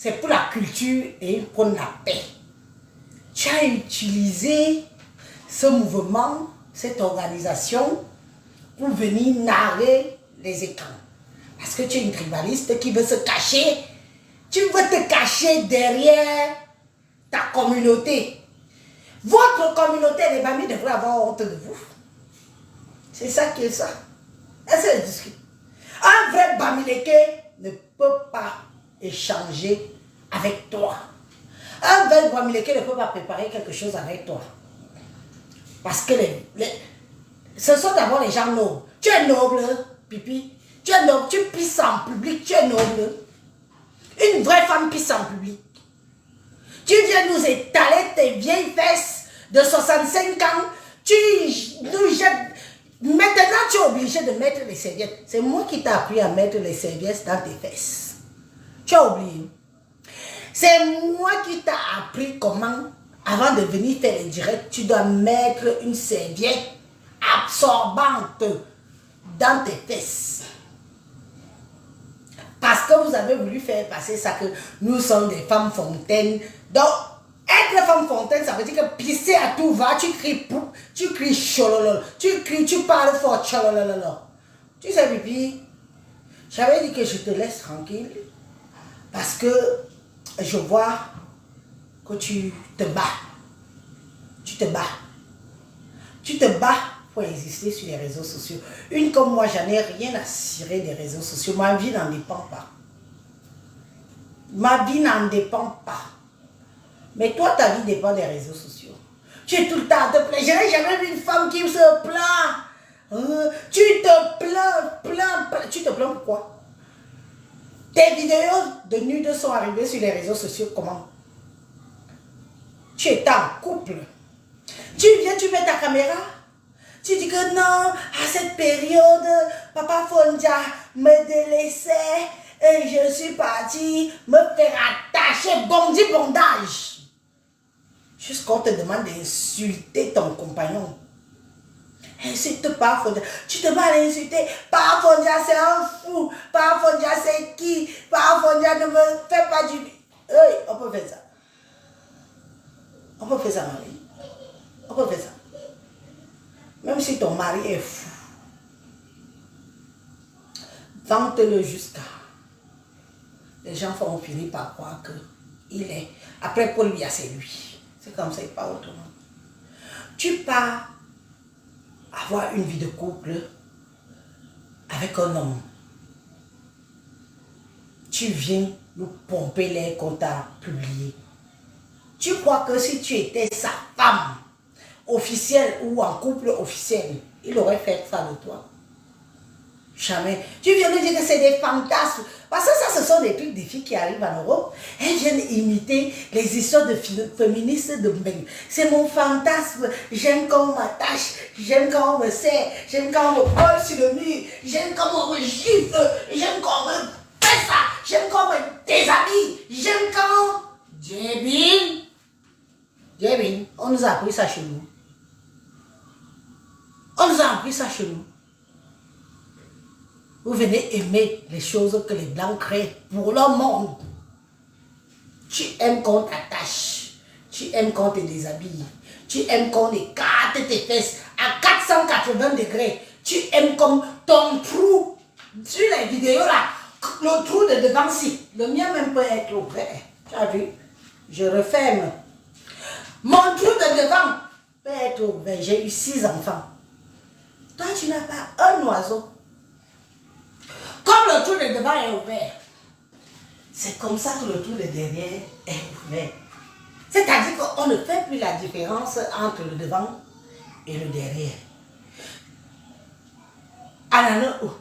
c'est pour la culture et pour la paix. Tu as utilisé ce mouvement, cette organisation pour venir narrer les écrans. Parce que tu es une tribaliste qui veut se cacher. Tu veux te cacher derrière ta communauté. Votre communauté, les mamies, devraient avoir honte de vous. C'est ça qui est ça. Est-ce que je discute? Un vrai Bamileke ne peut pas échanger avec toi. Un vrai Bamileke ne peut pas préparer quelque chose avec toi. Parce que ce sont d'abord les gens nobles. Tu es noble, Pipi. Tu es noble, tu pisses en public, tu es noble. Une vraie femme pisse en public. Tu viens nous étaler tes vieilles fesses de 65 ans. Tu nous jettes. Maintenant, tu es obligé de mettre les serviettes. C'est moi qui t'ai appris à mettre les serviettes dans tes fesses. Tu as oublié. C'est moi qui t'ai appris comment, avant de venir faire les directs, tu dois mettre une serviette absorbante dans tes fesses. Parce que vous avez voulu faire passer ça que nous sommes des femmes fontaines. Donc, être femme fontaine, ça veut dire que pisser à tout va, tu cries poup, tu cries chololol, tu cries, tu parles fort chololol. Tu sais, Pipi, j'avais dit que je te laisse tranquille parce que je vois que tu te bats. Tu te bats. Tu te bats pour exister sur les réseaux sociaux. Une comme moi, j'en ai rien à cirer des réseaux sociaux. Ma vie n'en dépend pas. Ma vie n'en dépend pas. Mais toi, ta vie dépend des réseaux sociaux. Tu es tout le temps à te plaindre. Je n'ai jamais vu une femme qui se plaint. Tu te plains. Tu te plains pourquoi? Tes vidéos de nudes sont arrivées sur les réseaux sociaux comment? Tu es en couple. Tu viens, tu mets ta caméra. Tu dis que non, à cette période, Papa Fondia me délaissait et je suis partie me faire attacher, bondage. Jusqu'on te demande d'insulter ton compagnon. Insulte pas Fondia. Tu te vas l'insulter. Papa Fondia, c'est un fou. Papa Fondia, c'est qui? Papa Fondia ne me fait pas du... Oui, on peut faire ça. On peut faire ça, Marie. On peut faire ça. Même si ton mari est fou, vante-le jusqu'à. Les gens vont finir par croire qu'il est. Après, pour lui, c'est lui. C'est comme ça, et pas autrement. Tu pars avoir une vie de couple avec un homme. Tu viens nous pomper l'air qu'on t'a publié. Tu crois que si tu étais sa femme officielle ou en couple officiel, il aurait fait ça de toi? Jamais. Tu viens de dire que c'est des fantasmes. Parce que ça, ce sont des trucs des filles qui arrivent en Europe. Elles viennent imiter les histoires de féministes de Mbeng. C'est mon fantasme. J'aime quand on m'attache. J'aime quand on me serre. J'aime quand on me colle sur le mur. J'aime quand on me gifle. J'aime quand on me fait ça. J'aime quand on me déshabille. J'aime quand... Djebin, on nous a appris ça chez nous. On nous a appris ça chez nous. Vous venez aimer les choses que les Blancs créent pour le monde. Tu aimes qu'on t'attache. Tu aimes qu'on te déshabille. Tu aimes qu'on écarte tes fesses à 480 degrés. Tu aimes comme ton trou. Sur les vidéos là, le trou de devant ci. Le mien même peut être ouvert. Tu as vu? Je referme. Mon trou de devant peut être ouvert. J'ai eu 6 enfants. Toi, tu n'as pas un oiseau. Comme le trou de devant est ouvert, c'est comme ça que le trou de derrière est ouvert. C'est-à-dire qu'on ne fait plus la différence entre le devant et le derrière. Alors,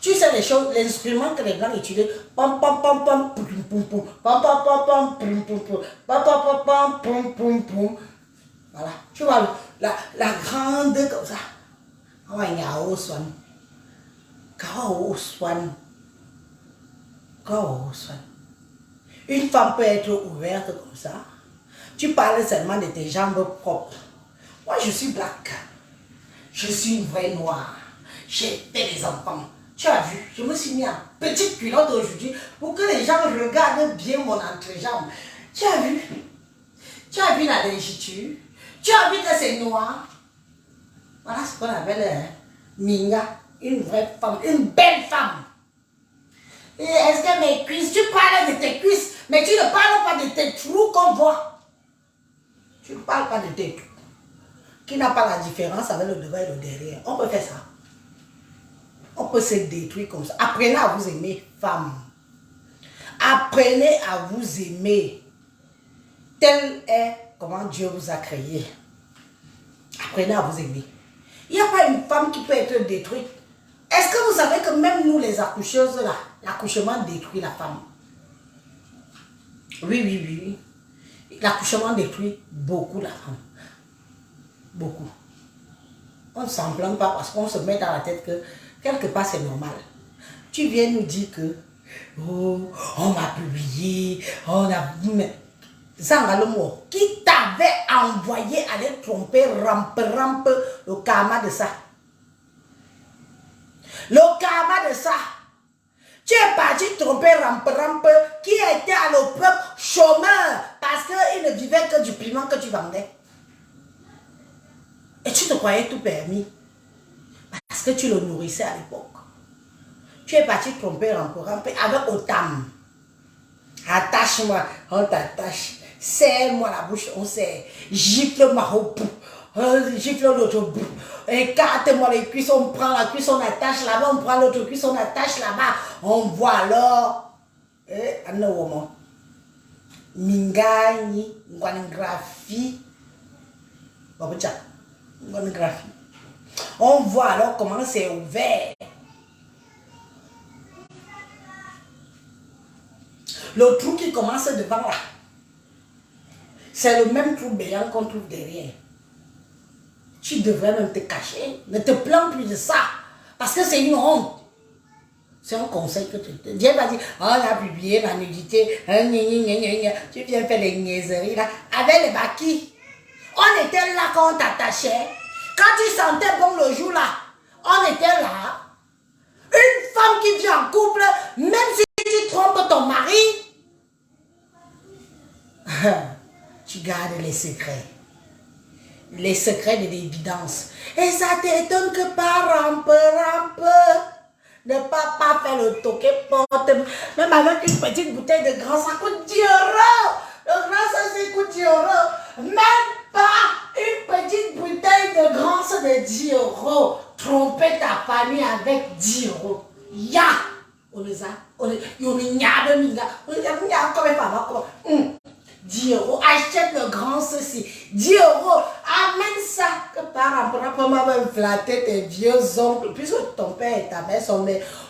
tu sais les choses, l'instrument que les Blancs utilisent, pom pom pom pom pom pom pom pom pom pom pom pom pom pom pom pom pom. Voilà, tu vois la grande comme ça. Une femme peut être ouverte comme ça. Tu parles seulement de tes jambes propres. Moi, je suis black. Je suis une vraie noire. J'ai fait des enfants. Tu as vu, je me suis mis en petite culotte aujourd'hui pour que les gens regardent bien mon entrejambe. Tu as vu? Tu as vu la légitude? Tu as vu que c'est noir? Voilà ce qu'on appelle Minga, une vraie femme, une belle femme. Et est-ce que mes cuisses, tu parles de tes cuisses, mais tu ne parles pas de tes trous qu'on voit. Tu ne parles pas de tes trous. Qui n'a pas la différence avec le devant et le derrière. On peut faire ça. On peut se détruire comme ça. Apprenez à vous aimer, femmes. Apprenez à vous aimer. Tel est comment Dieu vous a créé. Apprenez à vous aimer. Il n'y a pas une femme qui peut être détruite. Est-ce que vous savez que même nous les accoucheuses là, l'accouchement détruit la femme? Oui, oui, oui, oui. L'accouchement détruit beaucoup la femme. Beaucoup. On ne s'en plaint pas parce qu'on se met dans la tête que quelque part c'est normal. Tu viens nous dire que oh, on m'a publié, on a... Zangalomo, qui t'avait envoyé aller tromper, rampe, le karma de ça. Le karma de ça. Tu es parti tromper, rampe, qui était à le peuple chômeur parce qu'il ne vivait que du piment que tu vendais. Et tu te croyais tout permis parce que tu le nourrissais à l'époque. Tu es parti tromper, rampe, avec Otam. Attache-moi, on t'attache. Serre-moi la bouche, on serre. Gifle-moi au bout. Gifle l'autre bout. Écarte-moi les cuisses, on prend la cuisse, on attache là-bas, on prend l'autre cuisse, on attache là-bas. On voit alors. Mingani, graphie. On voit alors comment c'est ouvert. Le trou qui commence devant là, c'est le même trou béant qu'on trouve derrière. Tu devrais même te cacher. Ne te plains plus de ça. Parce que c'est une honte. C'est un conseil que tu te dis. Dieu va dire, oh, on a publié la nudité. Tu viens faire les niaiseries là. Avec les maquis. On était là quand on t'attachait. Quand tu sentais bon le jour là, on était là. Une femme qui vit en couple, même si tu trompes ton mari, tu gardes les secrets. Les secrets de l'évidence. Et ça t'étonne que par rampe, ne pas faire le toquet porte. Même avec une petite bouteille de grand, ça coûte 10 €. Le grand, ça coûte 10 €. Même pas une petite bouteille de grand, ça de 10 €. Tromper ta famille avec 10 €. Ya! On les a. On les a. 10 €, achète le grand ceci. 10 €, amène ça. Que par rapport à même flatter tes vieux oncles. Puisque ton père et ta mère sont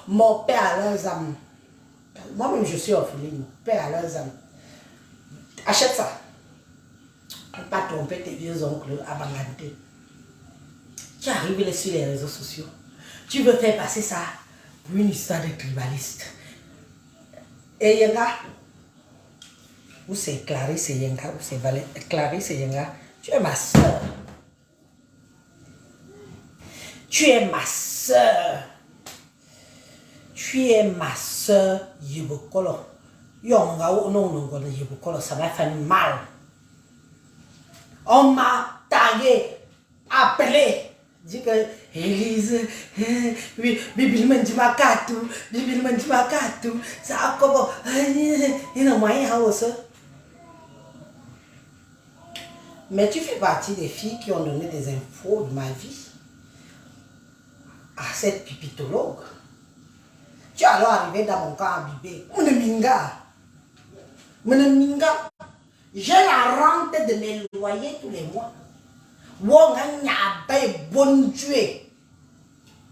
mon père à leurs âmes. Moi-même, je suis orpheline. Père à leurs âmes. Achète ça. Ne pas tromper tes vieux oncles à Banganté. Tu arrives sur les réseaux sociaux. Tu veux faire passer ça pour une histoire de tribaliste. Et il y en a. Ou c'est Clarisse et Yenga, ou c'est Clarisse et Yenga. Tu es ma soeur. Tu es ma soeur. Tu es ma soeur Yibokolo. Yonga ou non, Yibokolo, ça m'a fait mal. On m'a tagué, appelé. Dit que Élise, Bibi Mandimakatou, ça a comme il a moyen aussi. Mais tu fais partie des filles qui ont donné des infos de ma vie à cette pipitologue. Tu es alors arrivé dans mon camp à Bibé. Minga. J'ai la rente de mes loyers tous les mois. Wonga nyabe bon tué.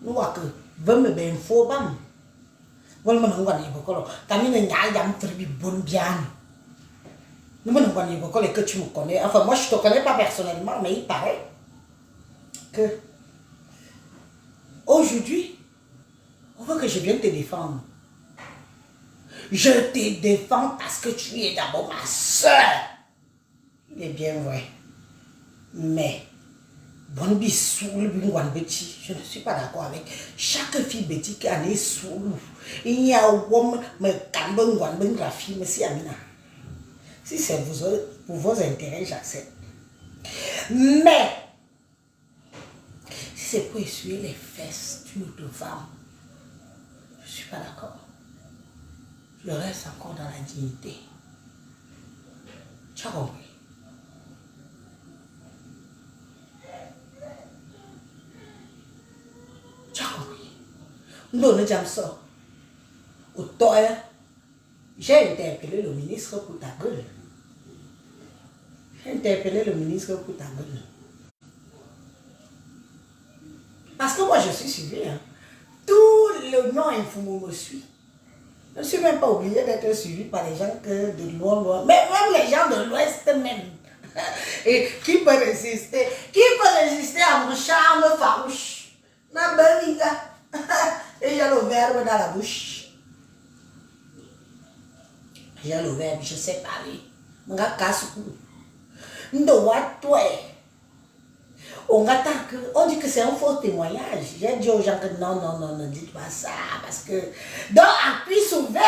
Nous voyons que veut me ben faux bam. Voilà mon ngwan yibokolo. Tamine nyayam tribi bon bien. Nous me ngwan yibokolo que tu me connais. Enfin moi je te connais pas personnellement mais il paraît que aujourd'hui on veut que je vienne te défendre. Je te défends parce que tu es d'abord ma soeur. Il est bien vrai. Mais Bonne bisou, je ne suis pas d'accord avec chaque fille bêtise qui a des sous. Il y a un homme, mais quand la fille, mais si Amina. Si c'est pour vos intérêts, j'accepte. Mais, si c'est pour essuyer les fesses d'une autre femme, je ne suis pas d'accord. Je reste encore dans la dignité. Tu as compris? Tu as compris? Nous, nous avons ça. Au toit, j'ai interpellé le ministre pour ta gueule. J'ai interpellé le ministre pour ta gueule. Parce que moi, je suis suivi. Hein. Tout le non-info me suit. Je ne suis même pas obligé d'être suivi par les gens que de loin. Mais même les gens de l'Ouest même. Et qui peut résister? Qui peut résister à mon charme farouche? Ma belle gars. Et j'ai le verbe dans la bouche. J'ai le verbe, je sais parler. Mon gars casse-cou. On dit que c'est un faux témoignage. J'ai dit aux gens que non, dites pas ça. Parce que dans la cuisse ouverte,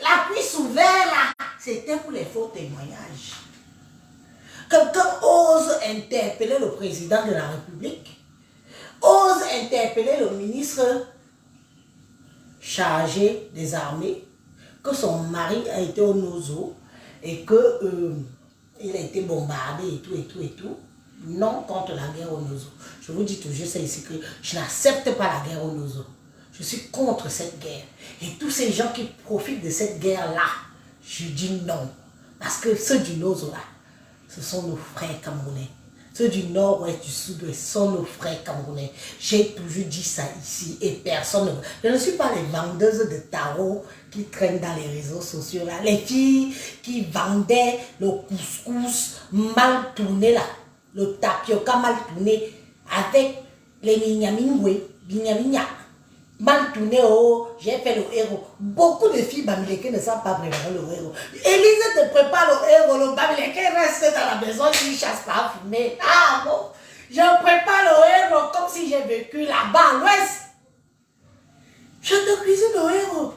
là, c'était pour les faux témoignages. Quelqu'un ose interpeller le président de la République, ose interpeller le ministre chargé des armées, que son mari a été au Nozo et que il a été bombardé et tout. Non contre la guerre au Nozo. Je vous dis toujours ça ici que je n'accepte pas la guerre au Nozo. Je suis contre cette guerre. Et tous ces gens qui profitent de cette guerre-là, je dis non. Parce que ceux du Nozo là, ce sont nos frères camerounais. Ceux du nord-ouest, du sud-ouest sont nos frères camerounais. J'ai toujours dit ça ici et personne ne... Je ne suis pas les vendeuses de tarot qui traînent dans les réseaux sociaux là. Les filles qui vendaient le couscous mal tourné là. Le tapioca mal tourné avec les mignamingwe, mal tourné, oh, j'ai fait le héros. Beaucoup de filles bamileke ne savent pas préparer le héros. Élise te prépare le héros, le bamileke reste dans la maison, il ne chasse pas fumer. Ah bon, je prépare le héros comme si j'ai vécu là-bas à l'ouest. Je te cuisine le héros.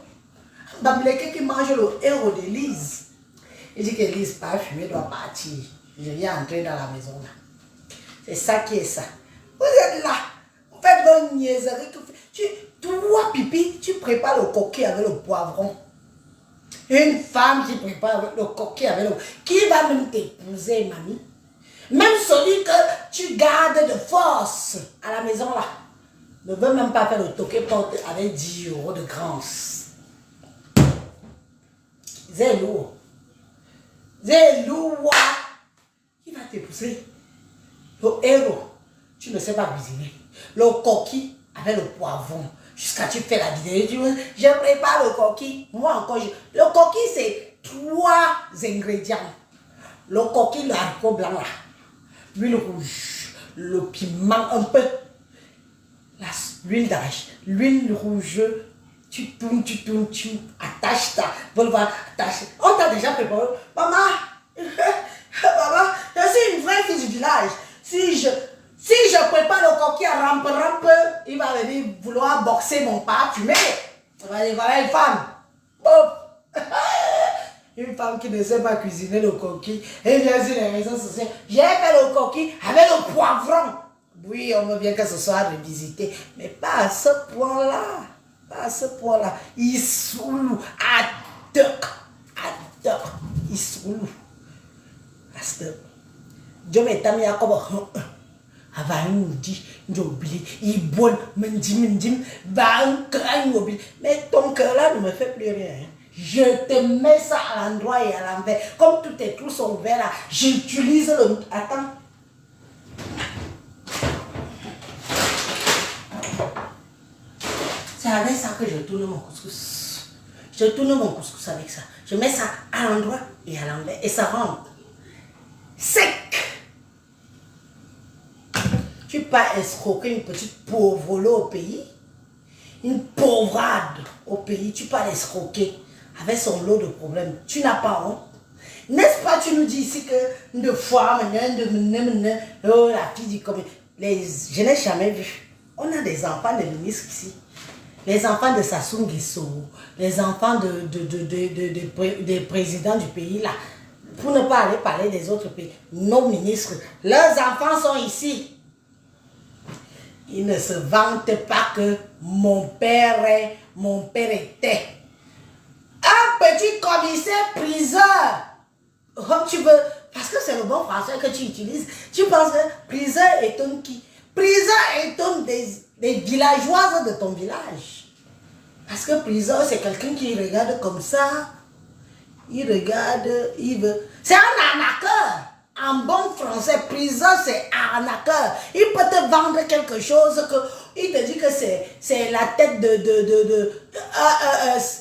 Bamileke qui mange le héros d'Élise. Il dit qu'Élise pas fumer doit partir. Je viens entrer dans la maison là. C'est ça qui est ça. Vous êtes là. Vous faites vos niaiseries. Toi, pipi, tu prépares le coquille avec le poivron. Une femme qui prépare le coquille avec le... Qui va même t'épouser, mamie? Même celui que tu gardes de force à la maison là. Ne veut même pas faire le toqué porte avec 10 € de grâce. C'est lourd. C'est lourd. Qui va t'épouser? Le héros, tu ne sais pas cuisiner. Le coquille avec le poivron. Jusqu'à tu fais la vidéo, tu veux, je prépare le coquille. Moi encore, le coquille c'est 3 ingrédients. Le coquille, le haricot blanc là. L'huile rouge, le piment un peu. L'huile d'arrache, l'huile rouge. Tu tournes, tu attaches ta volva, attache. On t'a déjà préparé. Maman, maman, je suis une vraie fille du village. Si je prépare le coquille à rampe, il va venir vouloir boxer mon pas fumé. Il va dire, voilà une femme. Bon. Une femme qui ne sait pas cuisiner le coquille. Et vient sur les réseaux sociaux. J'ai fait le coquille avec le poivron. Oui, on veut bien que ce soit revisité. Mais pas à ce point-là. Pas à ce point-là. Il soulou. Adok. Il soulou. Asteur. Dieu m'a mis à comme avant nous dit j'oublie il bonne mendim va un cran oublie mais ton cœur là ne me fait plus rien. Je te mets ça à l'endroit et à l'envers comme tous tes trous sont ouverts là. J'utilise le attends. C'est avec ça que je tourne mon couscous. Je tourne mon couscous avec ça. Je mets ça à l'endroit et à l'envers et ça rentre sec. Tu peux pas escroquer une petite pauvre au pays, une pauvrade au pays, tu peux pas l'escroquer avec son lot de problèmes. Tu n'as pas honte. N'est-ce pas, tu nous dis ici que de fois, oh, la fille dit comme je n'ai jamais vu. On a des enfants de ministres ici. Les enfants de Sassou Nguesso, les enfants des présidents du pays là. Pour ne pas aller parler des autres pays. Nos ministres, leurs enfants sont ici. Ils ne se vantent pas que mon père était un petit commissaire priseur. Comme tu veux, parce que c'est le bon français que tu utilises. Tu penses que priseur étonne qui? Priseur étonne des villageoises de ton village. Parce que priseur, c'est quelqu'un qui regarde comme ça. Il regarde, il veut. C'est un arnaqueur. En bon français, priseur, c'est arnaqueur. Il peut te vendre quelque chose que il te dit que c'est la tête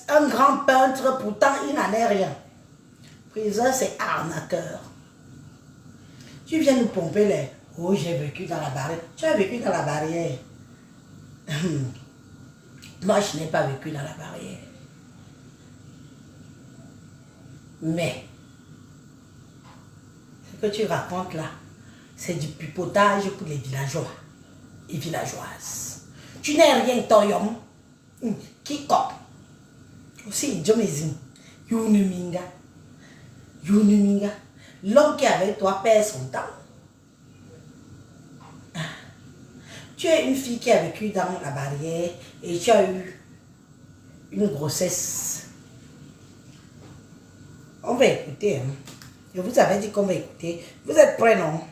un grand peintre, pourtant il n'en est rien. Priseur, c'est arnaqueur. Tu viens nous pomper les... Oh, j'ai vécu dans la barrière. Tu as vécu dans la barrière. Moi, je n'ai pas vécu dans la barrière. Mais, ce que tu racontes là, c'est du pipotage pour les villageois et villageoises. Tu n'es rien, Toyom. Qui cop. Aussi, Jomezin. Yunuminga. Yunuminga. L'homme qui est avec toi perd son temps. Tu es une fille qui a vécu dans la barrière et tu as eu une grossesse. On va écouter. Hein. Je vous avais dit qu'on va écouter. Vous êtes prêts, non?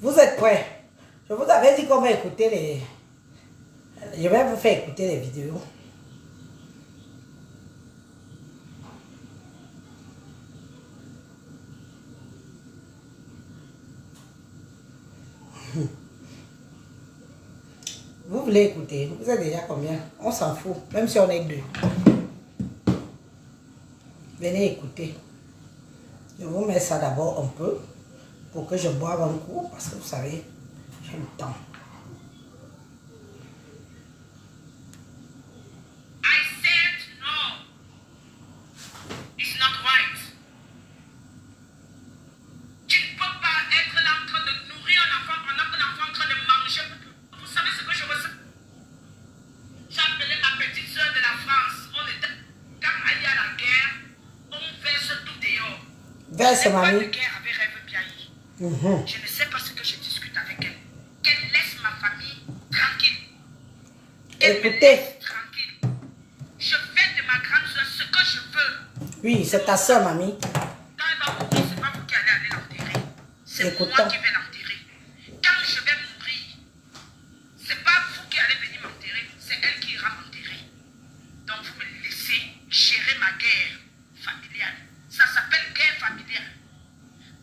Vous êtes prêts? Je vous avais dit qu'on va écouter les... Je vais vous faire écouter les vidéos. Vous voulez écouter? Vous êtes déjà combien? On s'en fout, même si on est deux. Venez écouter. Je vous mets ça d'abord un peu pour que je boive un coup parce que vous savez, j'ai le temps. Verse, mamie. Je ne sais pas ce que je discute avec elle. Qu'elle laisse ma famille tranquille. Écoutez. Tranquille. Je fais de ma grande soeur ce que je veux. Oui, c'est ta soeur, mamie. Quand elle va mourir, c'est pas vous qui allez aller l'enterrer. C'est moi qui vais l'enterrer. Quand je vais mourir, c'est pas vous qui allez venir m'enterrer, c'est elle qui ira m'enterrer. Donc vous me laissez gérer ma guerre familiale. Ça s'appelle guerre familiale.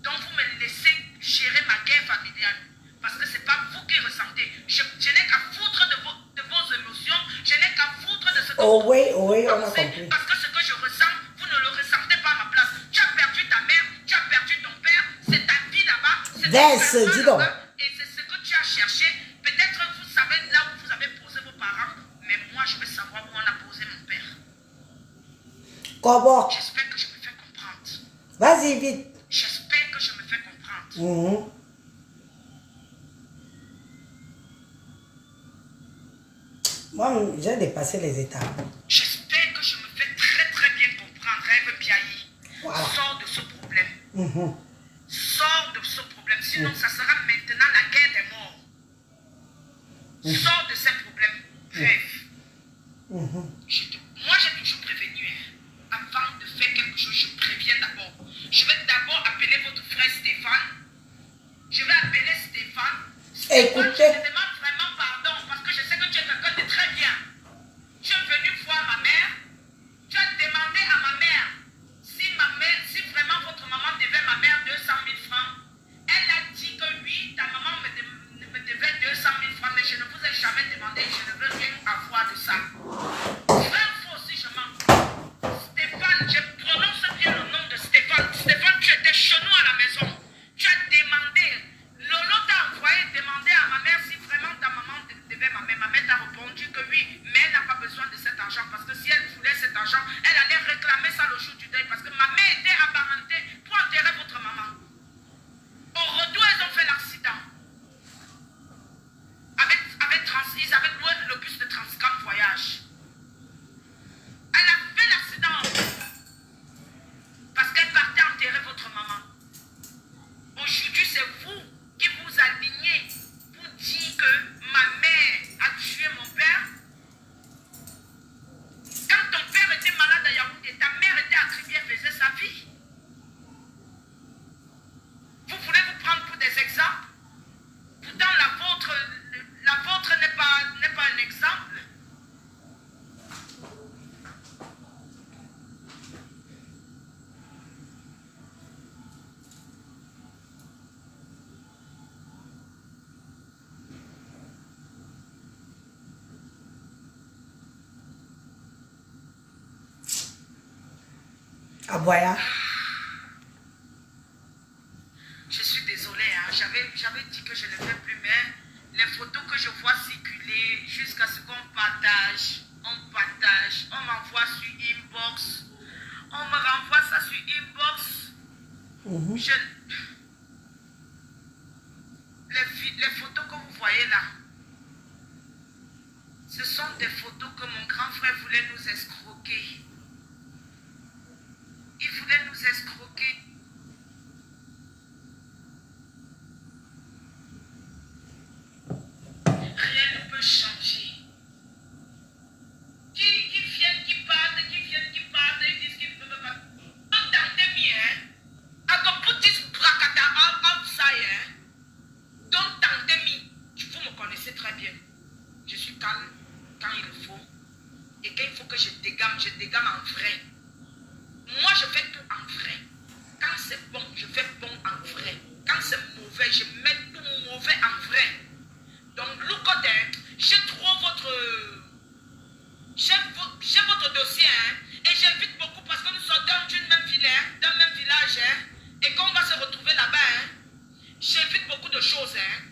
Donc vous me laissez gérer ma guerre familiale. Parce que c'est pas vous qui ressentez. Je n'ai qu'à foutre de vos émotions. Je n'ai qu'à foutre de ce que oh vous oui, on a pensez. compris. Parce que ce que je ressens, vous ne le ressentez pas à ma place. Tu as perdu ta mère, tu as perdu ton père. C'est ta vie là-bas. C'est Verse, dis donc. Et c'est ce que tu as cherché. Peut-être vous savez là où vous avez posé vos parents. Mais moi, je veux savoir où on a posé mon père. Comment? J'espère que je me fais comprendre. Vas-y, vite. J'espère que je me fais comprendre. Moi, j'ai dépassé les étapes. J'espère que je me fais très très bien comprendre, Rêve Biaï. Voilà. Sors de ce problème. Sors de ce problème. Sinon, ça sera maintenant la guerre des morts. Sors de ces problèmes. Rêve. Moi, j'ai toujours prévenu. Hein. Avant de faire quelque chose, je préviens d'abord. Je vais d'abord appeler votre frère Stéphane. Je vais appeler Stéphane. Écoutez. Je te demande vraiment pardon parce que je sais que tu es quelqu'un de très bien. Tu es venu voir ma mère. Tu as demandé à ma mère si vraiment votre maman devait ma mère 200 000 francs. Elle a dit que oui, ta maman me devait 200 000 francs, mais je ne vous ai jamais demandé. Je ne veux rien avoir de ça. Vrai ou faux si je mens? Stéphane, je prononce bien le nom de Stéphane. Stéphane, tu étais chez nous à la maison. Tu as demandé. Lolo t'a envoyé demander à ma mère si vraiment ta maman devait ma mère. Ma mère t'a répondu que oui, mais elle n'a pas besoin de cet argent parce que si elle voulait cet argent, elle allait réclamer ça le jour du deuil parce que ma mère était apparentée pour enterrer votre maman. Au retour, Aboya. Je suis désolée, hein. J'avais dit que je ne fais plus, mais les photos que je vois circuler jusqu'à ce qu'on partage, on m'envoie sur inbox, on me renvoie ça sur inbox. Les photos que vous voyez là, ce sont des photos que mon grand frère voulait nous escroquer. Il voulait nous escroquer. Rien ne peut changer. Qui viennent, qui partent, ils disent qu'ils ne peuvent pas. Don't tell me, hein. I go put this bracata outside, hein. Don't tell me. Vous me connaissez très bien. Je suis calme quand il le faut. Et quand il faut que je dégamme en vrai. Moi, je fais tout en vrai. Quand c'est bon, je fais bon en vrai. Quand c'est mauvais, je mets tout mauvais en vrai. Donc, Loukodin, j'ai votre dossier, hein, et j'invite beaucoup parce que nous sommes d'une même ville, hein, d'un même village, hein, et qu'on va se retrouver là-bas, hein. J'invite beaucoup de choses, hein.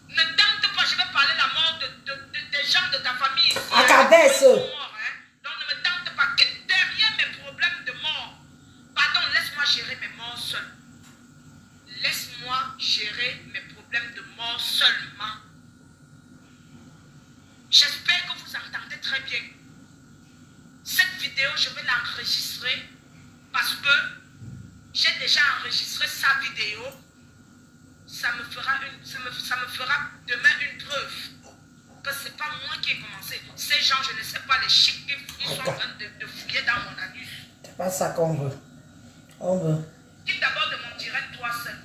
Ne tente pas, je vais parler la mort des gens de ta famille ici. À Cabesse. Donc ne me tente pas, quitte derrière mes problèmes de mort. Pardon, laisse-moi gérer mes morts seul. Laisse-moi gérer mes problèmes de mort seulement. J'espère que vous entendez très bien. Cette vidéo, je vais l'enregistrer parce que j'ai déjà enregistré sa vidéo. Ça me fera demain une preuve que c'est pas moi qui ai commencé. Ces gens, je ne sais pas, les chics, ils sont en train de fouiller dans mon anus. C'est pas ça qu'on veut. On veut. Dis d'abord de mon direct toi seul.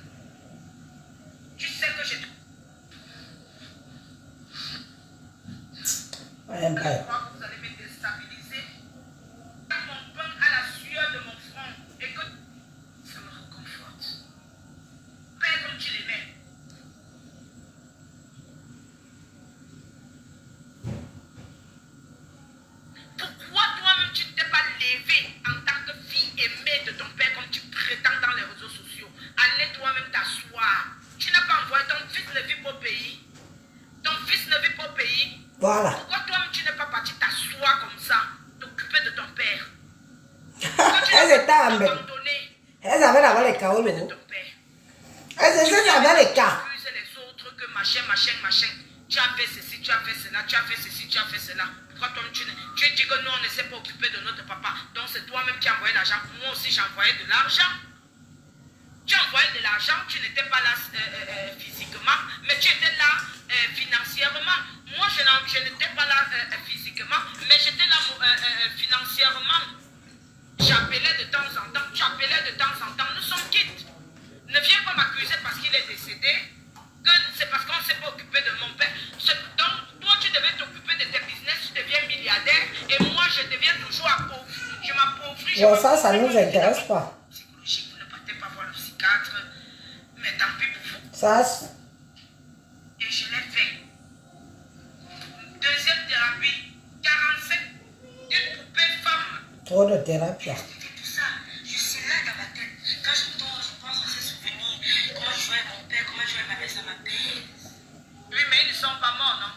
Tu sais que j'ai tout. Ouais, Je crois que vous allez me déstabiliser. Mon pain à la sueur de mon front et que ça me réconforte. Père comme tu l'aimais. Pourquoi toi-même tu ne t'es pas levé en tant que fille aimée de ton père comme tu prétends dans les réseaux sociaux? Allez toi-même t'asseoir. Tu n'as pas envoyé ton fils ne vit pas au pays. Ton fils ne vit pas au pays. Voilà. Pourquoi toi-même tu n'es pas parti t'asseoir comme ça, t'occuper de ton père? Elles étaient abandonnées. Elles avaient d'abord les cas. Elles étaient dans les cas. Les autres que machin. Tu as fait ceci, tu as fait cela, tu as fait ceci, tu as fait cela. Pourquoi toi tu dis que nous on ne s'est pas occupé de notre papa? Donc c'est toi-même qui as envoyé l'argent. Moi aussi j'ai envoyé de l'argent. Tu as envoyé de l'argent, tu n'étais pas là physiquement, mais tu étais là financièrement. Moi je n'étais pas là physiquement, mais j'étais là financièrement. J'appelais de temps en temps, tu appelais de temps en temps, nous sommes quittes. Ne viens pas m'accuser parce qu'il est décédé, que c'est parce qu'on ne s'est pas occupé de mon père. Donc toi tu devais t'occuper de tes business, tu deviens milliardaire, et moi je deviens toujours appauvri. Je m'appauvris. Bon, ça ne nous intéresse pas. Psychologique, vous ne partez pas voir le psychiatre, mais tant pis pour vous. Ça, et je l'ai fait. Deuxième thérapie, 45, une poupée femme. trop de thérapie. Tout ça, je suis là dans ma tête. Quand je tombe, je pense à ces souvenirs. Comment je jouais mon père, comment je jouais ma mère, ça m'appelle. Oui, mais ils ne sont pas morts, non?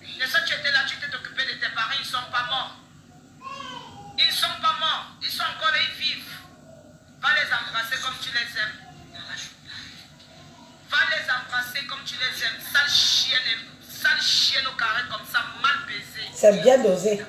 Et ça, tu étais là, tu t'es occupé de tes parents, ils ne sont pas morts. Ils ne sont pas morts, ils sont encore là, ils vivent. Va les embrasser comme tu les aimes. Va les embrasser comme tu les aimes. Sale chienne au carré comme ça, mal baisé. C'est bien dosé.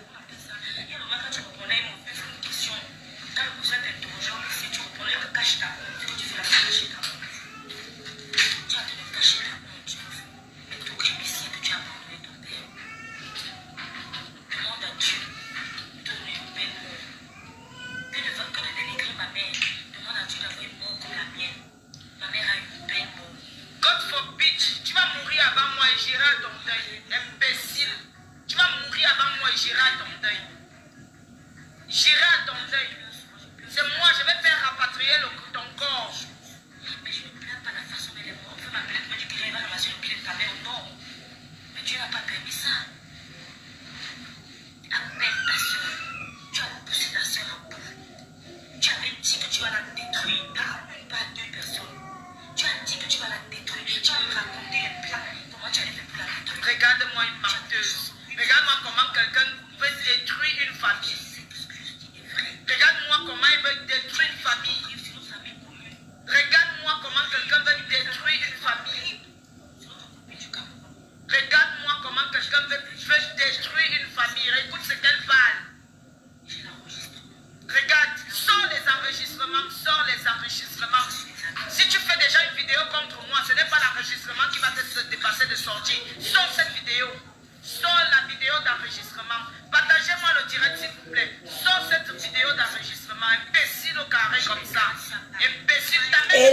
d'enregistrement. Partagez-moi le direct, s'il vous plaît. Sors cette vidéo d'enregistrement. Imbécile au carré comme ça. Imbécile. Ta mère.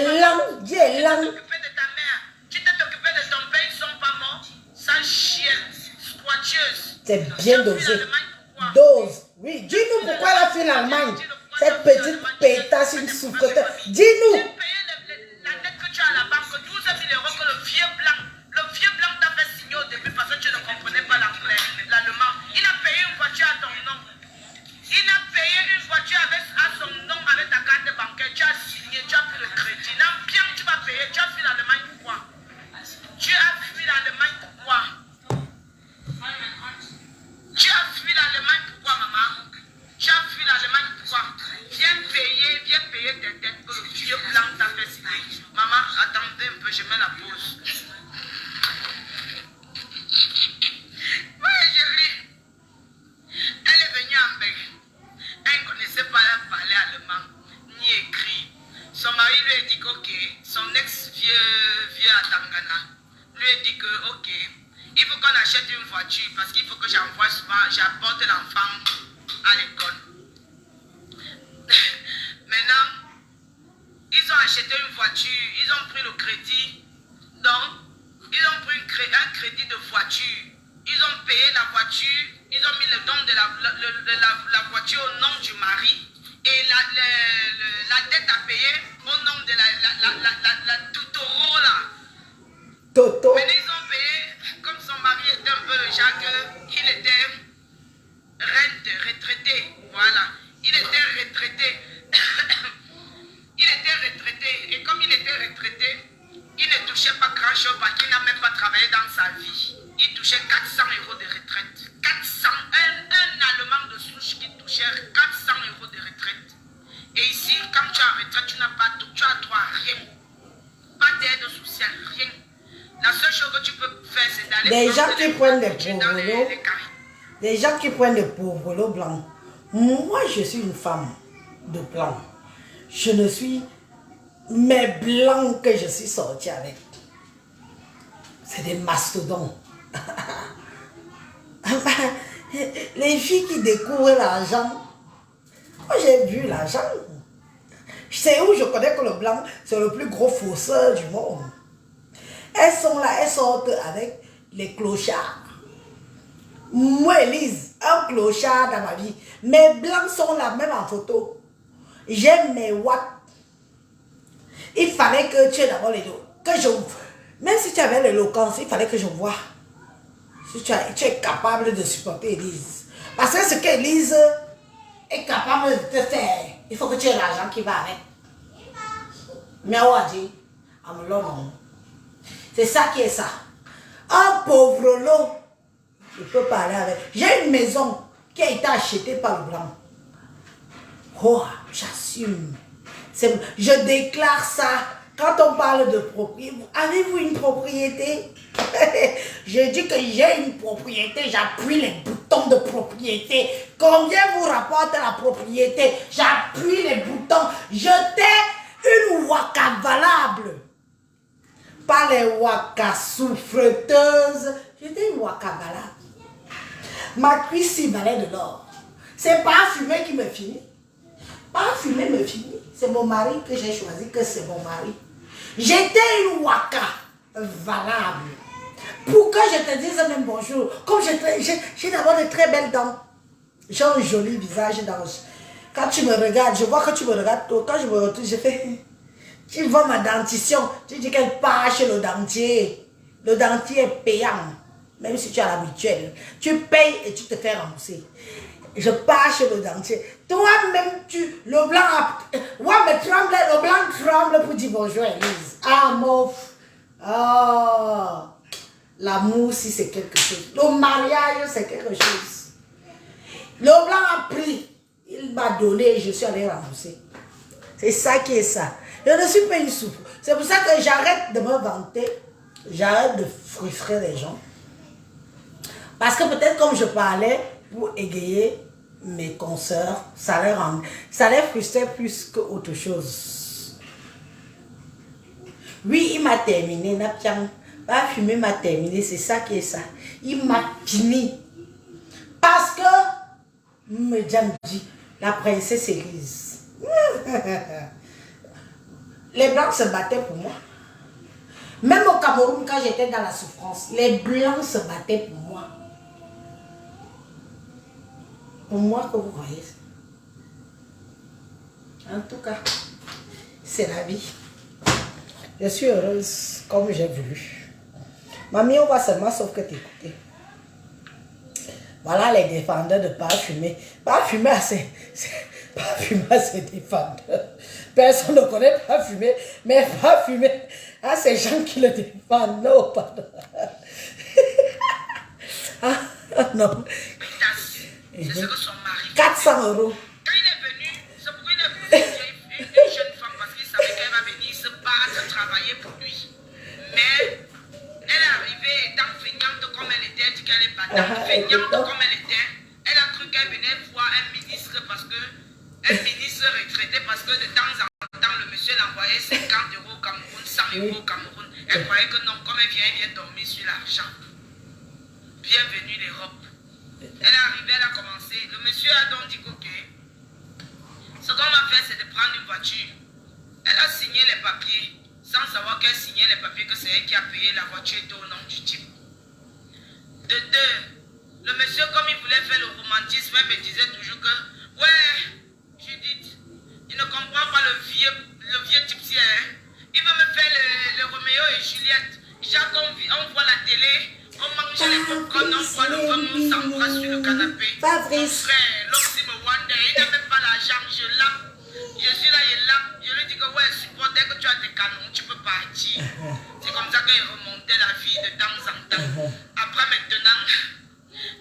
Tu t'es occupé de ta mère. Tu t'es occupé de ton père, ils ne sont pas morts. Sale chienne, squatteuse. C'est bien dosé. Dose. Oui, dis-nous pourquoi elle a fait l'Allemagne. Cette petite pétasse, une souffreuse. Dis-nous. Tu payais la dette que tu as à la banque, 12 000 euros que le vieux blanc t'a fait signer au début parce que tu ne comprenais pas l'allemand. Il a payé une voiture à ton nom. Il a payé une voiture à son nom avec ta carte bancaire. Tu as signé, tu as pris le crédit. Là, bien que tu vas payer, tu as fui l'Allemagne pourquoi? Tu as fui l'Allemagne pourquoi? Tu as fui l'Allemagne pourquoi, maman? Tu as fui l'Allemagne pourquoi? Viens payer tes dettes que le vieux blanc t'a fait signer. Maman, attendez un peu, je mets la pause. Oui, chérie. Elle est venue en Belgique. Elle ne connaissait pas parler allemand, ni écrit. Son mari lui a dit que, ok, son ex-vieux à Tangana lui a dit que, ok, il faut qu'on achète une voiture parce qu'il faut que j'envoie souvent, j'apporte l'enfant à l'école. Maintenant, ils ont acheté une voiture, ils ont pris le crédit, donc ils ont pris un crédit de voiture. Ils ont payé la voiture, ils ont mis le don de la voiture au nom du mari et la dette à payer au nom de la Totoro là. Toto. Mais ils ont payé, comme son mari était un peu le genre qu'il était retraité, voilà. Il était retraité. Il était retraité. Et comme il était retraité, il ne touchait pas grand-chose parce qu'il n'a même pas travaillé dans sa vie. Il touchait 400 euros de retraite. 400, un Allemand de souche qui touchait 400 euros de retraite. Et ici, quand tu es en retraite, tu n'as pas tout, tu as droit à rien. Pas d'aide sociale, rien. La seule chose que tu peux faire, c'est d'aller... Des gens qui prennent des pauvres, des gens qui prennent des pauvres blancs. Moi, je suis une femme de blanc. Je ne suis... Mes blancs que je suis sortie avec, c'est des mastodons. Les filles qui découvrent l'argent, moi j'ai vu l'argent. C'est où je connais que le blanc, c'est le plus gros fausseur du monde. Elles sont là, elles sortent avec les clochards. Moi, Elise, un clochard dans ma vie. Mes blancs sont là, même en photo. J'aime mes watts. Il fallait que tu aies d'abord les deux. Même si tu avais l'éloquence, il fallait que je vois. Si tu es capable de supporter Elise. Parce que ce qu'Elise est capable de te faire, il faut que tu aies l'argent qui va avec. Miaouadji, Amlonon. C'est ça qui est ça. Un pauvre lot, je peux parler avec. J'ai une maison qui a été achetée par le blanc. Oh, j'assume. Je déclare ça. Quand on parle de propriété, avez-vous une propriété? Je dis que j'ai une propriété, j'appuie les boutons de propriété. Combien vous rapporte la propriété? J'appuie les boutons. J'étais une waka valable. Pas les waka souffreteuses. J'étais une waka valable. Ma cuisse valait de l'or. C'est pas fumer qui me finit. Pas fumer me finit. C'est mon mari que j'ai choisi, que c'est mon mari. J'étais une waka valable. Pour que je te dise même bonjour. Comme j'ai d'abord de très belles dents. J'ai un joli visage d'ange. Quand tu me regardes, je vois que tu me regardes tôt. Quand je me retourne, je fais... Tu vois ma dentition. Tu dis qu'elle part chez le dentier. Le dentier est payant. Même si tu as l'habituel. Tu payes et tu te fais rembourser. Je pars chez le dentier. Toi-même, le blanc, ouais, mais tremble, le blanc tremble pour dire bonjour, Elise. Ah, mon, oh, l'amour, si c'est quelque chose. Le mariage, c'est quelque chose. Le blanc a pris, il m'a donné et je suis allé rembourser. C'est ça qui est ça. Je ne suis pas une soupe. C'est pour ça que j'arrête de me vanter, j'arrête de frustrer les gens. Parce que peut-être comme je parlais, pour égayer mes consoeurs, ça les frustrait plus qu'autre chose. Oui, il m'a terminé, Naptian. Pas fumer m'a terminé, c'est ça qui est ça. Il m'a fini. Medjam dit, la princesse Élise. Les Blancs se battaient pour moi. Même au Cameroun, quand j'étais dans la souffrance, les Blancs se battaient pour moi. Pour moi, que vous voyez. En tout cas, c'est la vie. Je suis heureuse comme j'ai voulu. Mamie, on va seulement sauf que t'écouter. Voilà les défendeurs de parfumer. Parfumer, c'est défendeur. Personne ne connaît parfumer, mais parfumer, ah, c'est gens qui le défendent. Non, pardon. Ah, non. C'est ce que son mari. 400 €. Quand il est venu, c'est pourquoi il est venu une jeune femme parce qu'il savait qu'elle va venir se battre, travailler pour lui. Mais elle est arrivée étant feignante comme elle était, elle dit qu'elle est battante, feignante comme elle était. Elle a cru qu'elle venait voir un ministre parce que un ministre retraité parce que de temps en temps le monsieur l'envoyait 50 € au Cameroun, 100 € au Cameroun. Elle croyait que non, comme elle vient dormir sur l'argent. Bienvenue l'Europe. Elle est arrivée, elle a commencé. Le monsieur a donc dit ok. Ce qu'on va faire, c'est de prendre une voiture. Elle a signé les papiers, sans savoir qu'elle signait les papiers, que c'est elle qui a payé la voiture était au nom du type. De deux, le monsieur, comme il voulait faire le romantisme, il me disait toujours que, ouais, Judith, il ne comprend pas le vieux type ci, hein. Il veut me faire le Roméo et Juliette. Chaque on voit la télé, on mange les popcorn, on voit le femme, on s'embrasse sur le canapé. Mon frère, l'homme me wonder, il n'a même pas l'argent, je l'appe. Je suis là, il l'appe. Je lui dis que ouais, suppose, dès que tu as tes canons, tu peux partir. C'est comme ça qu'il remontait la vie de temps en temps. Après maintenant,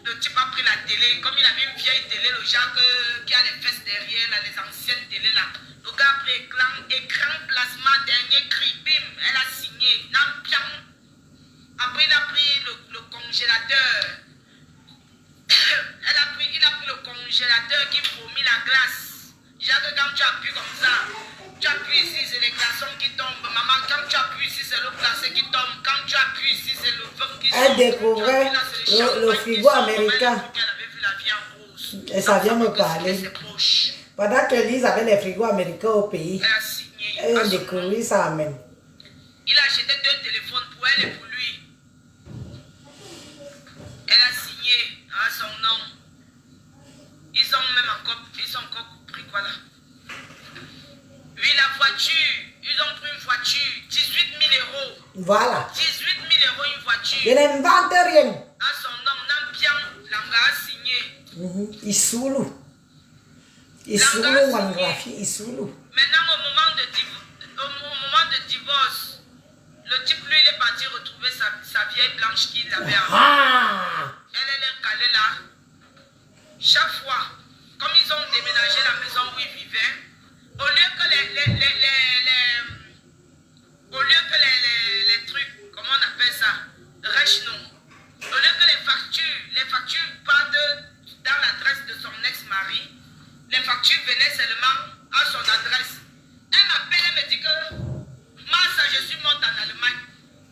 le type a pris la télé, comme il avait une vieille télé, le genre qui a les fesses derrière, là, les anciennes télé là. Le gars a pris écran plasma, dernier cri, bim, elle a signé, non, bien. Après, il a pris le congélateur. Il a pris le congélateur qui vomit la glace. Genre que quand tu appuies comme ça, tu appuies ici, c'est les glaçons qui tombent. Maman, quand tu appuies ici, c'est le glacé qui tombe. Quand tu appuies ici, c'est le vin qui tombe. Elle découvrait le frigo américain. Elle avait vu la vie en rose. Et ça vient me parler. Pendant que Lise avait les frigos américains au pays, elle a signé. elle a découvert ça même. Il a acheté 2 téléphones pour elle et pour lui. Elle a signé à son nom. Ils ont encore pris quoi là? Oui, la voiture. Ils ont pris une voiture. 18 000 €. Voilà. 18 000 € une voiture. Je n'invente rien. À son nom, Nampian, Langa a signé. Isulu. Isulu, Wangrafi, Isulu. Maintenant, au moment de divorce, le type, lui, il est parti retrouver sa vieille blanche qu'il avait avant. Ah! Elle est calée là. Chaque fois, comme ils ont déménagé la maison où ils vivaient, au lieu que les trucs, comment on appelle ça, rechnou, au lieu que les factures partent dans l'adresse de son ex-mari, les factures venaient seulement à son adresse. Elle m'appelle, elle me dit que, Massa, je suis morte en Allemagne.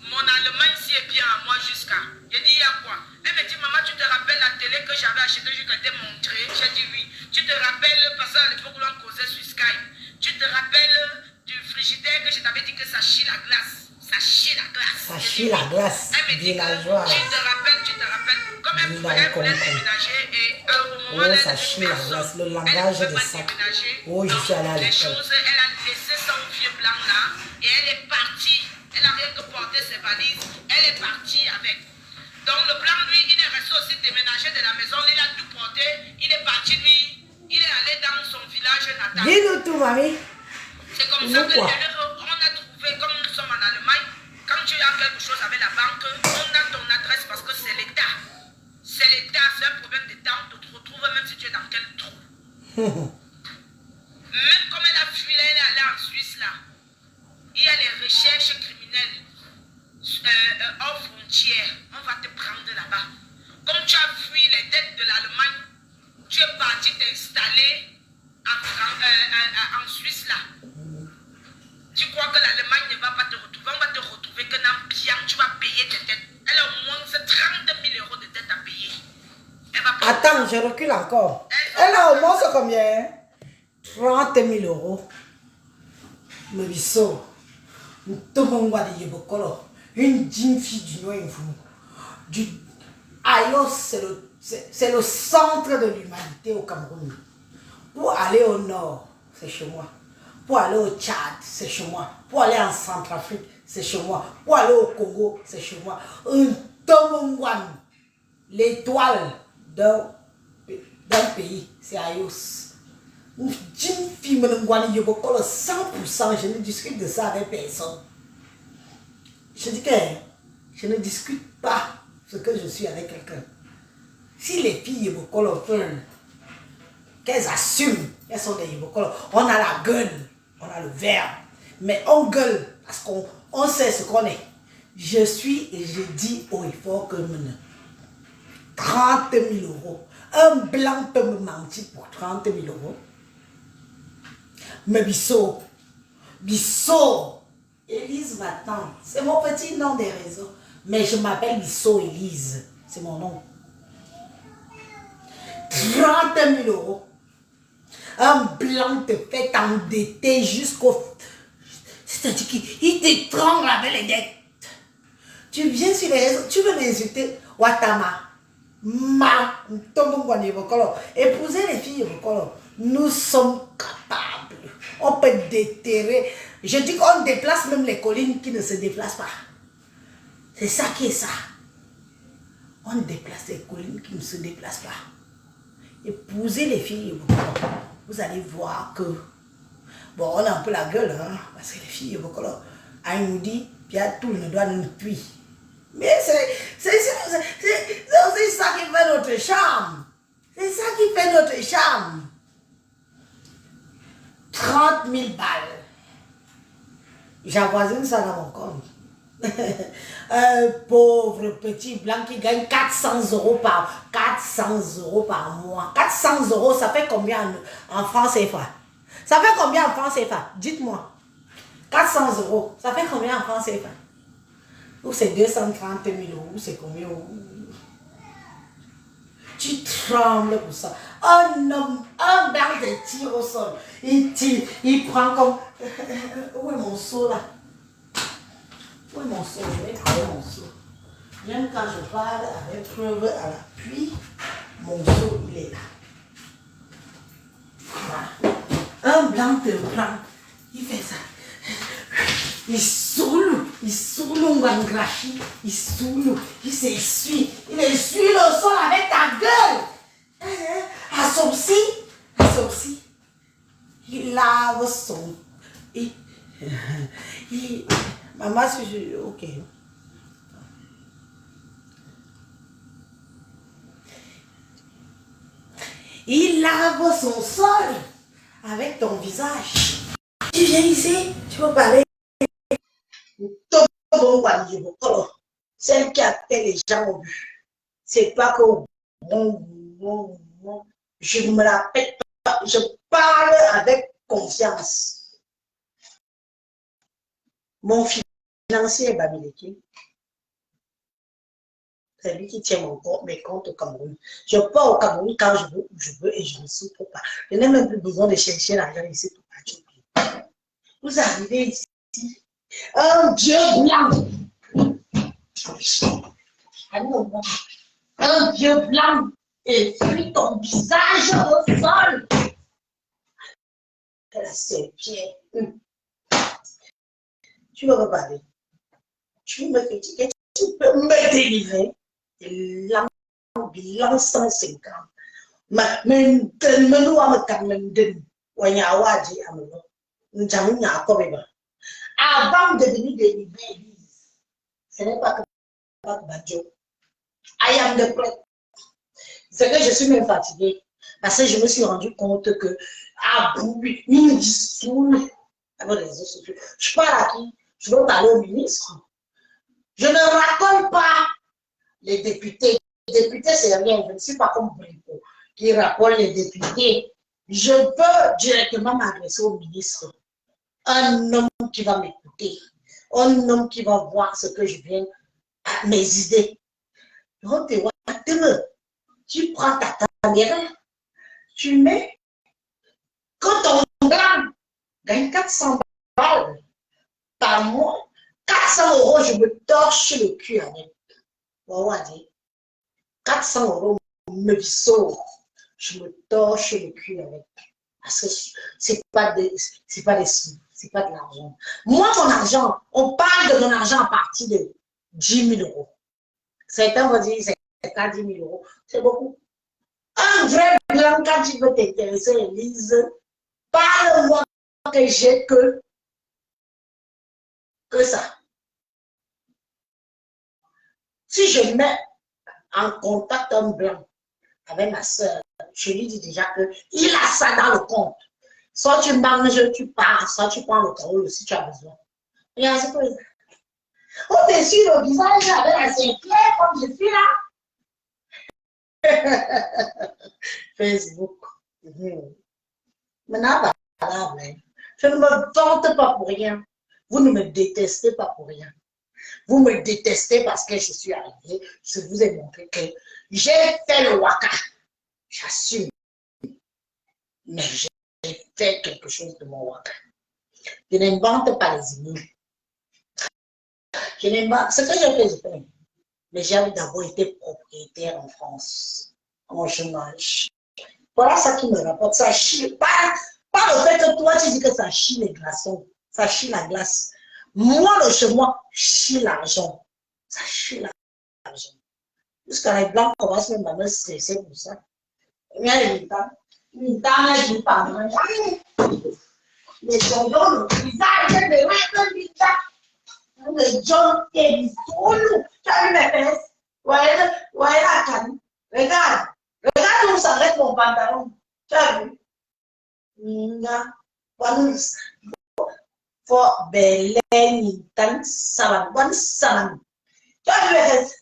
Mon Allemagne s'y est bien à moi jusqu'à. J'ai dit, il y a quoi? Elle me dit, maman, tu te rappelles la télé que j'avais achetée, je t'ai montré? J'ai dit oui. Tu te rappelles, parce qu'à l'époque où l'on causait sur Skype, tu te rappelles du frigidaire que je t'avais dit que ça chie la glace? Ça chie la glace. Ça chie la glace. Elle me dit que tu te rappelles. Comme elle voulait déménager et au moment où ça chie la glace, le langage de ça. Oh, je suis allée à l'école. Elle a laissé son vieux blanc là et elle est partie. Elle n'a rien que porté ses valises. Elle est partie avec. Donc le blanc, lui, il est resté aussi déménager de la maison. Il a tout porté. Il est parti, lui. Il est allé dans son village natal. Dis-nous tout, mamie. C'est comme ça que on a trouvé, comme nous sommes en Allemagne, quand tu as quelque chose avec la banque, on a ton adresse parce que c'est l'État. C'est l'État, c'est un problème d'État. On te retrouve même si tu es dans quel trou. Même comme elle a fui, elle est allée en Suisse là. Il y a les recherches criminelles hors frontières. On va te prendre là-bas. Comme tu as fui les dettes de l'Allemagne, tu es parti t'installer en Suisse là. Tu crois que l'Allemagne ne va pas te retrouver? On va te retrouver que dans bien, tu vas payer tes dettes. Elle a au moins 30 000 € de dettes à payer. Elle va Attends, je recule encore. Elle Elle a au moins c'est combien? 30 000 euros. Mais biso, tout le monde va dire une jeune fille du Noir du Ayos, c'est le centre de l'humanité au Cameroun. Pour aller au nord, c'est chez moi. Pour aller au Tchad, c'est chez moi. Pour aller en Centrafrique, c'est chez moi. Pour aller au Congo, c'est chez moi. Un Tomongwan, l'étoile d'un pays, c'est Ayos. Une jeune fille, 100%, je ne discute de ça avec personne. Je dis que je ne discute pas ce que je suis avec quelqu'un. Si les filles Yébokolo veulent qu'elles assument, elles sont des Yébokolo, on a la gueule, on a le verbe, mais on gueule parce qu'on sait ce qu'on est. Je suis et je dis haut et fort que 30 000 euros. Un blanc peut me mentir pour 30 000 euros. Mais Bisso, Élise m'attend. C'est mon petit nom des réseaux. Mais je m'appelle Bisso Élise. C'est mon nom. 30 000 euros. Un blanc te fait t'endetter jusqu'au... C'est-à-dire qu'il t'étrangle avec les dettes. Tu viens sur les réseaux, tu veux m'insulter. Watama. Épouser les filles, nous sommes capables. On peut déterrer. Je dis qu'on déplace même les collines qui ne se déplacent pas. C'est ça qui est ça. On déplace les collines qui ne se déplacent pas. Épouser les filles, vous allez voir que... Bon, on a un peu la gueule, hein, parce que les filles, elle nous dit, puis tout ne doit nous puire. Mais c'est ça qui fait notre charme. C'est ça qui fait notre charme. 30 000 balles. J'avoisine ça dans mon compte. Un pauvre petit blanc qui gagne 400 euros par mois. 400 euros, ça fait combien en francs CFA? Ça fait combien en francs CFA? Dites-moi. 400 euros, ça fait combien en francs CFA? Ou c'est 230 000 euros, c'est combien? Tu trembles pour ça. Un homme, un blanc te tire au sol. Il tire, il prend comme... Où est mon seau là? Où est mon seau? Je vais trouver mon seau. Même quand je parle avec preuve à l'appui, mon seau il est là. Voilà. Un blanc te prend, il fait ça. Il saoule un grachi, il saoule, il s'essuie, il essuie le sol avec ta gueule. Associe, il lave son... Maman, ok. Il lave son sol avec ton visage. Tu viens ici, tu veux parler. Celle qui appelle les gens au but. C'est pas que je ne me la pète pas. Je parle avec confiance. Mon financier est Bamileke. C'est lui qui tient mes comptes au Cameroun. Je pars au Cameroun quand je veux et je ne souffre pas. Je n'ai même plus besoin de chercher l'argent ici pour partir. Vous arrivez ici. Un Dieu blanc. Un Dieu blanc. Et puis ton visage au sol. La serpillère. Tu veux me parler. Tu me critiques. Tu peux me délivrer. Bilan 150. Mais avant de venir délivrer, ce n'est pas que Badjo. I am the play. C'est que je suis même fatiguée. Parce que je me suis rendu compte que, oui, il me saoule. Je parle à qui? Je veux parler au ministre. Je ne raconte pas les députés. Les députés, c'est rien. Je ne suis pas comme Brico qui raconte les députés. Je veux directement m'adresser au ministre. Un homme qui va m'écouter. Un homme qui va voir ce que je viens à mes idées. Tu prends ta caméra, tu mets, quand ton blanc gagne 400 balles par mois, 400 euros, je me torche le cul avec. On va dire, 400 euros, me sauve, je me torche le cul avec. Parce que c'est pas des sous, c'est pas de l'argent. Moi, mon argent, on parle de mon argent à partir de 10 000 euros. Certains vont dire, c'est pas 10 000 euros, c'est beaucoup. Un vrai blanc, quand tu veux t'intéresser, Élise, parle-moi que j'ai que ça. Si je mets en contact un blanc avec ma soeur, je lui dis déjà qu'il a ça dans le compte. Soit tu manges, tu pars, soit tu prends le trône si tu as besoin. Regarde, c'est quoi ça? On te suit le visage avec la Saint-Pierre comme je suis là. Facebook. Maintenant, je ne me vante pas pour rien. Vous ne me détestez pas pour rien. Vous me détestez parce que je suis arrivée. Je vous ai montré que j'ai fait le waka. J'assume. Mais j'ai fait quelque chose de mon waka. Je n'invente pas les immeubles. Je n'invente. Ce que j'ai fait, je fais. Mais j'ai d'abord été propriétaire en France. En chômage. Voilà ça qui me rapporte. Ça chie. Pas le fait que toi, tu dis que ça chie les glaçons. Ça chie la glace. Moi, le chez moi, chie l'argent. Ça chie l'argent. Jusqu'à les blancs commencent même à me stresser pour ça. Regarde une dame, je ne parle pas. Les gens, le visage, les mains, le visage. Les gens, ils sont tu as vu mes fesses? Ouais, la canne. Regarde où s'arrête mon pantalon. Tu as vu? For Belén tan saban, bon saban. Tu as vu mes fesses?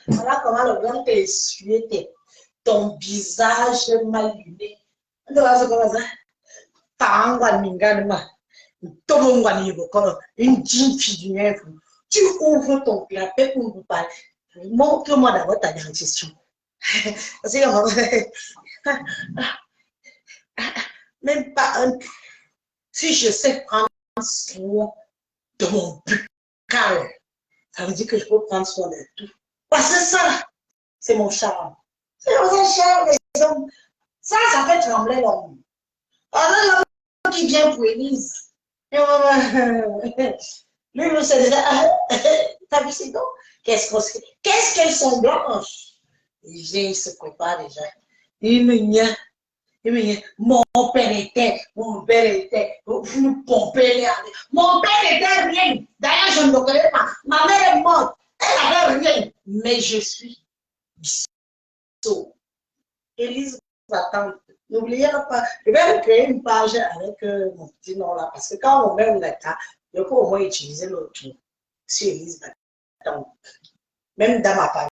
Voilà comment le blanc t'a essuyé ton visage mal luné. Tu vois ce que c'est? Tu ouvres ton clapet pour nous parler. Montre-moi d'abord ta dentition. Même pas un. Si je sais prendre soin de mon buccal, ça veut dire que je peux prendre soin de tout. Parce que ça, c'est mon charme. C'est mon charme, les hommes. Ça fait trembler l'homme. Alors, l'homme qui vient pour Élise. Lui, c'est déjà. T'as vu ces dents? Qu'est-ce qu'elles sont blanches? Il se prépare déjà. Il me dit, mon père était, vous nous pompez les années. Mon père était rien. D'ailleurs, je ne le connais pas. Ma mère est morte. Elle n'avait rien. Mais je suis Bissot. Élise va-t'en. N'oubliez pas. Je vais créer une page avec mon petit nom là. Parce que quand on met un état, il faut au moins utiliser l'autre nom. Si Élise va-t'en. Même dans ma page.